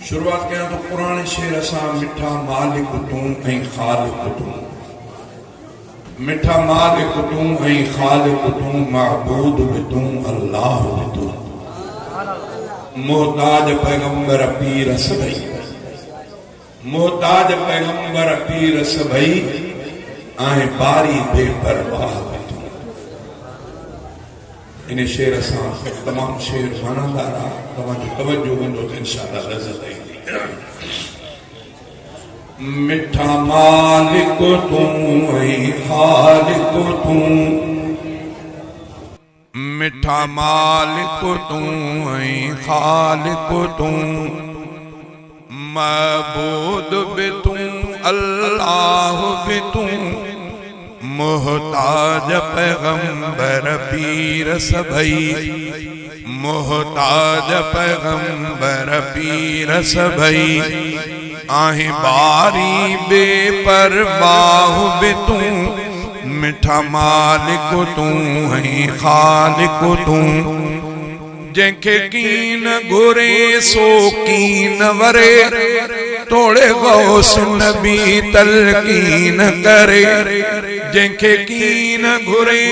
शुरुआत कयां तो पुराने शेर असां मिठा मालिक तूं ऐं ख़ालिक तूं, मिठा मालिक तूं ऐं ख़ालिक तूं, महबूद भी तूं, अल्लाह भी तूं, मोहताज पैगंबर पीर सभई, मोहताज पैगंबर पीर सभई, ऐं बारी बेपरवाह भी तूं। इन शेर सां तमाम शेर मानदार आहे, तव्हांजो तवज्जो वेंदो त इंशाअल्लाह लज़त ईंदी। मिठा मालिक तूं ऐं ख़ालिक तूं, मिठा मालिक तूं ऐं ख़ालिक तूं, महबूद भी तूं, अल्लाह भी तूं, मोहताज पैगंबर पीर सभई, मोहताज पैगंबर पीर सभई, आहे बारी बेपरवाह भी तूं, मिठा मालिक तूं ऐं ख़ालिक तूं, जंहिंखे कीन घुरे सो कीन वरे, तोड़े गौस नबी तलकीन करे, जंहिंखे कीन घुरे,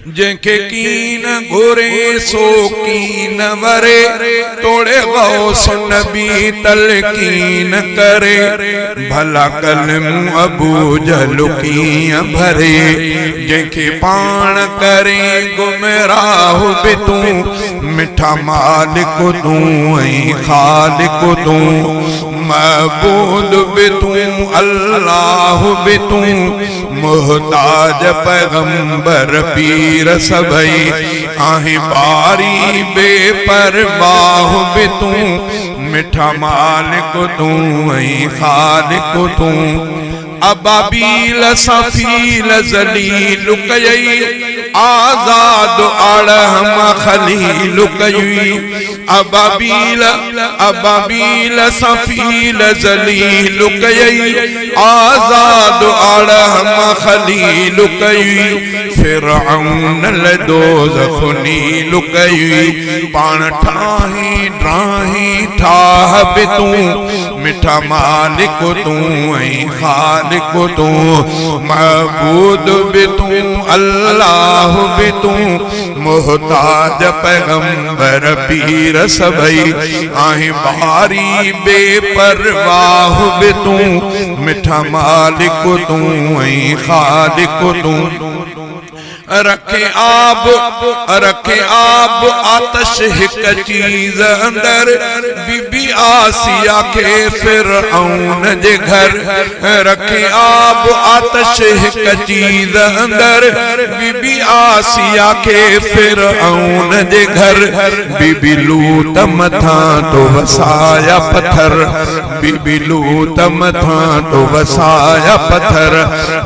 जंहिंखे कीन घुरे सो कीन वरे, तोड़े गौस नबी तलकीन करे, भला कलम अबू जहल कीअं भरे, जंहिंखे पाण करे गुमराह भी तूं, मिठा मालिक तूं ऐं ख़ालिक तूं, महबूद भी तूं, अल्लाह भी तूं, मोहताज पैगंबर पीर सभई, आहे बारी बेपरवाह भी तूं, मिठा मालिक तूं ऐं ख़ालिक तूं, अबाबील सफील जलील कयई, आजाद आड़हम खलील कयई, अबाबील अबाबील सफील जलील कयई, आजाद आड़हम खलील कयई, फिरऔन ल दोज़ख नील कयई, पाण ठाही ड्राही ठाह भी तूं, मिठा मालिक तूं ऐं ख़ालिक तूं, महबूद भी तूं, अल्लाह भी तूं, मोहताज पैगंबर पीर सभई, आहे बारी बेपरवाह भी तूं, मिठा मालिक तूं ऐं ख़ालिक तूं, रखे आब आतश हिक चीज अंदर, बीबी आसिया के फिरऔन जे घर, रखे आब आतश हिक चीज अंदर, बीबी आसिया के फिरऔन जे घर, बीबी लूत मथा तो वसाया पत्थर, बीबी लूत मथा तो वसाया पत्थर,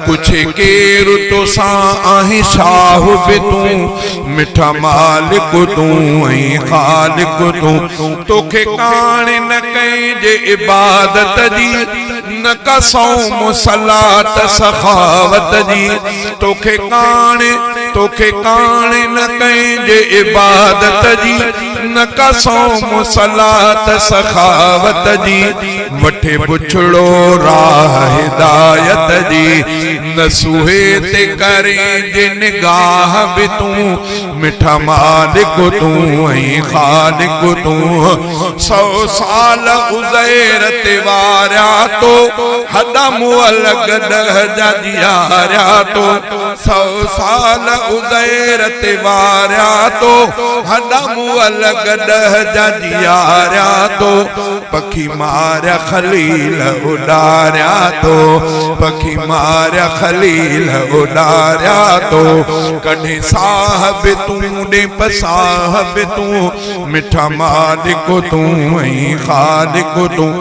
कुछ केर तो सा आही शाह भी तूं, मिठा मालिक तूं ऐं ख़ालिक तूं, तोखे कान न कंहिंजे इबादत जी, न का सौम सलात सखावत जी, तोखे कान न कंहिंजे इबादत जी, न का सौम सलात सखावत जी, वठे पुछड़ो राह हिदायत जी, न सूहे ते करे जिन गाह भी तूं, मिठा मालिक तूं ऐं ख़ालिक तूं, 100 साल उज़ैर ते वारिया तो, हदम अलग दह जा जियारिया तो, 100 साल उज़ैर ते वारिया तो, हदम अलग दह जा जियारिया तो, पखी मारिया खलील उडारिया तो, पखी मारिया खलील उडारिया तो, कॾहिं साहब तूं ॾे पसाहब तूं, मिठा मालिक तूं ऐं ख़ालिक तूं,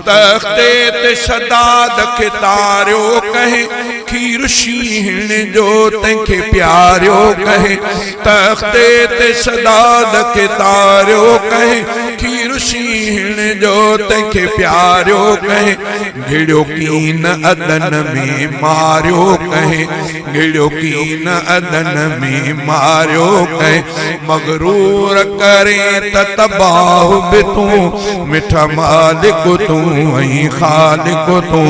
तख़्ते ते शदाद खे तारियो कहीं, खीर शीहण जो तंखे प्यारियो कहे तख्ते ते शदाद के तारियो कहे खीर शीहण जो तंखे प्यारियो कहे गिड़ियो कीन अदन में मारियो कहे गिड़ियो कीन अदन में मारियो कहे मगरूर करे तबाह बि तू मिठा मालिक तू ऐं खालिक तू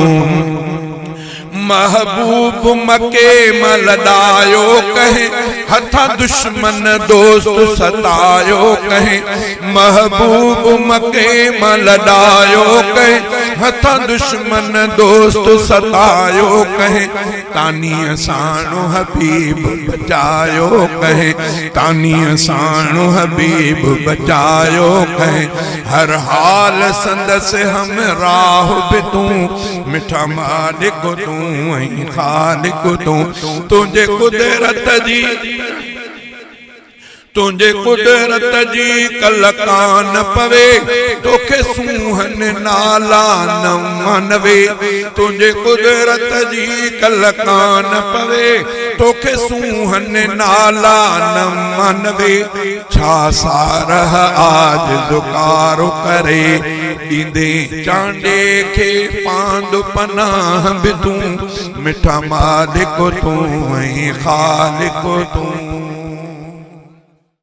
महबूब मके मलदायो कहे हथा दुश्मन दोस्त सतायो कहे महबूब मके मलदायो कहे हथा दुश्मन दोस्त सतायो कहे तानी साणो हबीब बचायो कहे तानी साणो हबीब बचायो कहे हर हाल संदस हम राह बि तू मिठा मालिक तू ऐं खालिक तू तुझे कुदरत जी तुझे कुदरत जी कल कान पवे तोखे सूहन नाला न मनवे तुझे कुदरत जी कल कान पवे तोखे सूहन नाला न मनवे छा सारह आज दुकारो करे दींदे चांडे के पांद पनाह बि तू मिठा मालिक तू ऐं खालिक तू